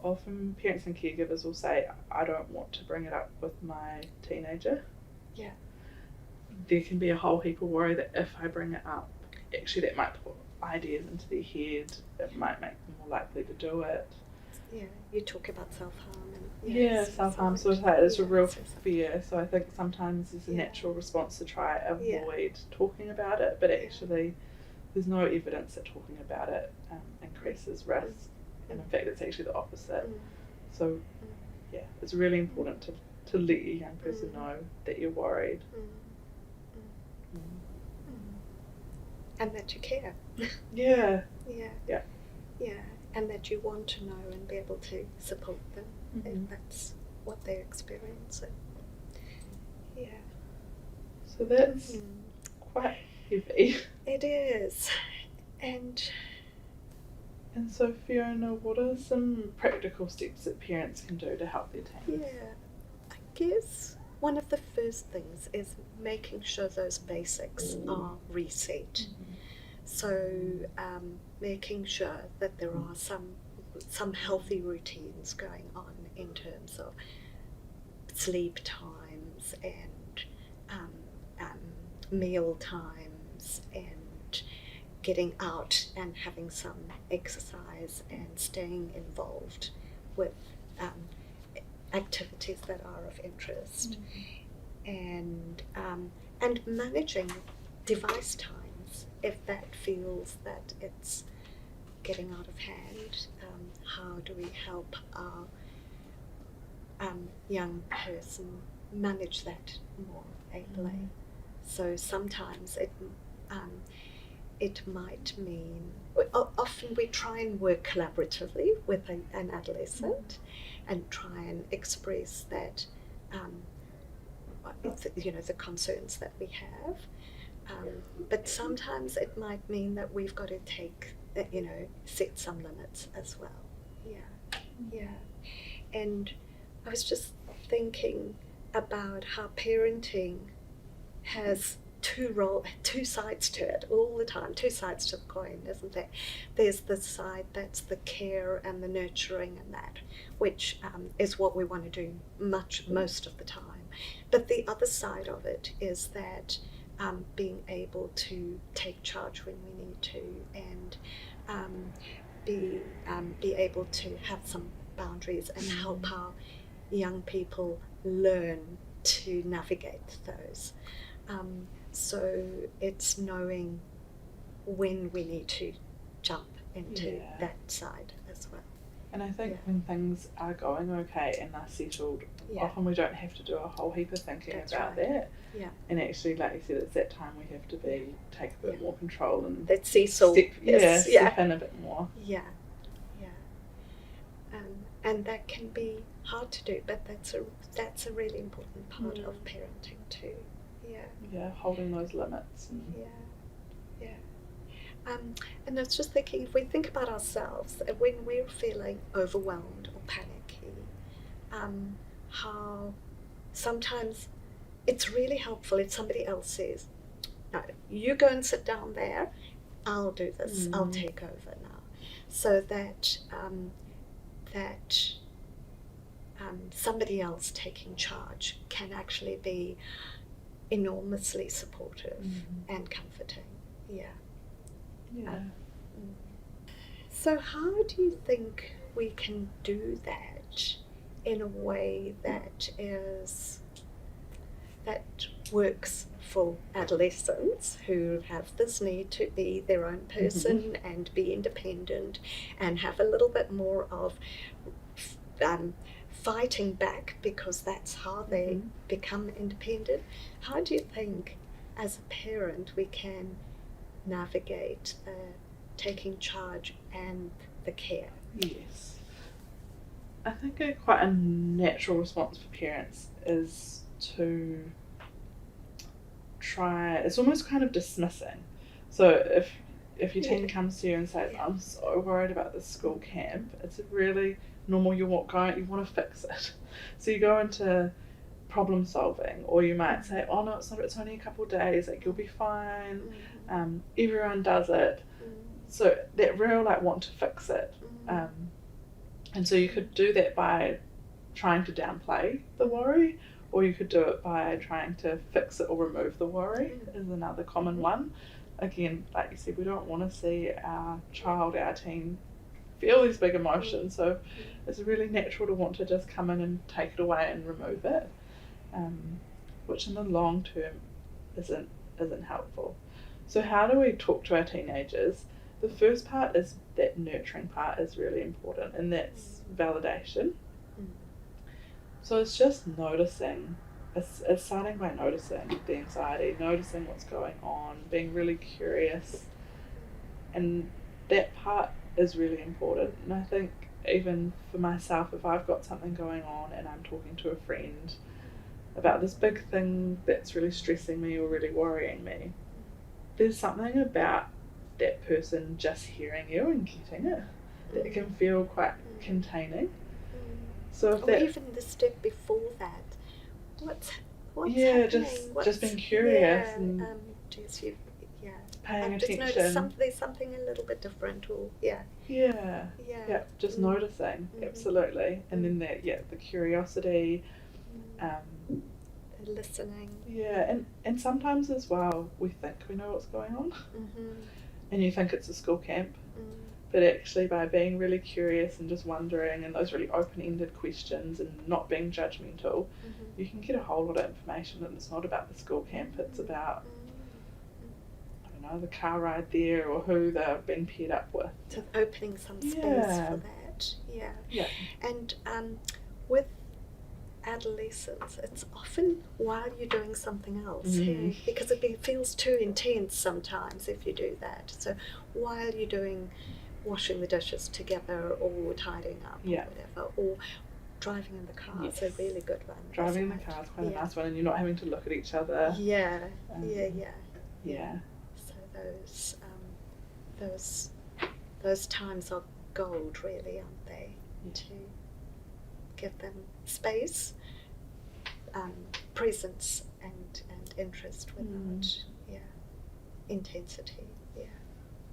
often parents and caregivers will say, I don't want to bring it up with my teenager. Yeah. There can be a whole heap of worry that if I bring it up, actually that might put ideas into their head, it might make them more likely to do it. Yeah, you talk about self-harm. And self-harm suicide is a real fear, so I think sometimes there's a natural response to try avoid talking about it, but actually there's no evidence that talking about it increases risk, and in fact it's actually the opposite. So it's really important to let your young person know that you're worried. And that you care. Yeah, and that you want to know and be able to support them if that's what they're experiencing. So that's quite heavy. It is. And so Fiona, what are some practical steps that parents can do to help their teens? I guess one of the first things is making sure those basics are reset. So making sure that there are some healthy routines going on in terms of sleep times and meal times and getting out and having some exercise and staying involved with activities that are of interest, and managing device times if that feels that it's getting out of hand. How do we help our young person manage that more ably? So sometimes it might mean, often we try and work collaboratively with an adolescent and try and express that, the concerns that we have. But sometimes it might mean that we've got to set some limits as well. And I was just thinking about how parenting has two sides to it all the time, two sides to the coin, isn't there? There's the side that's the care and the nurturing and that, which is what we want to do most of the time. But the other side of it is that being able to take charge when we need to, and be able to have some boundaries and help our young people learn to navigate those. So it's knowing when we need to jump into that side as well. And I think when things are going okay and are settled, often we don't have to do a whole heap of thinking about that. And actually, like you said, it's that time we have to take a bit more control and that cecil step in a bit more. And that can be hard to do, but that's a really important part of parenting too. Holding those limits. And I was just thinking, if we think about ourselves, when we're feeling overwhelmed or panicky, how sometimes it's really helpful if somebody else says, no, you go and sit down there, I'll do this, I'll take over now. So that somebody else taking charge can actually be enormously supportive and comforting. So how do you think we can do that in a way that works for adolescents who have this need to be their own person and be independent and have a little bit more of fighting back, because that's how they become independent? How do you think as a parent we can navigate taking charge and the care? Yes. I think quite a natural response for parents is to try, it's almost kind of dismissing. So if your teen comes to you and says, I'm so worried about this school camp, it's really normal. You want to fix it. So you go into problem solving, or you might say, oh no, it's only a couple of days, like you'll be fine, everyone does it. So that real want to fix it, And so you could do that by trying to downplay the worry, or you could do it by trying to fix it or remove the worry, is another common one. Again, like you said, we don't want to see our child, our teen, feel these big emotions, so it's really natural to want to just come in and take it away and remove it, which in the long term isn't helpful. So how do we talk to our teenagers? The first part is that nurturing part is really important, and that's validation. So it's just noticing. It's starting by noticing the anxiety, noticing what's going on, being really curious, and that part is really important. And I think even for myself, if I've got something going on and I'm talking to a friend about this big thing that's really stressing me or really worrying me, there's something about that person just hearing you and getting it that can feel quite containing. So if even the step before that, what's yeah, happening? just being curious and paying attention. There's something a little bit different, or just noticing, absolutely, and then the curiosity, listening. Yeah, and sometimes as well we think we know what's going on, and you think it's a school camp, but actually by being really curious and just wondering and those really open-ended questions and not being judgmental, you can get a whole lot of information, and it's not about the school camp, it's about I don't know, the car ride there or who they're being paired up with. So opening some space for that. And with adolescents, it's often while you're doing something else, because it feels too intense sometimes if you do that. So while you're doing washing the dishes together or tidying up or whatever, or driving in the car is a really good one. Driving in the car is quite a nice one, and you're not having to look at each other. So those times are gold, really, aren't they? To give them space, presence, and interest without intensity.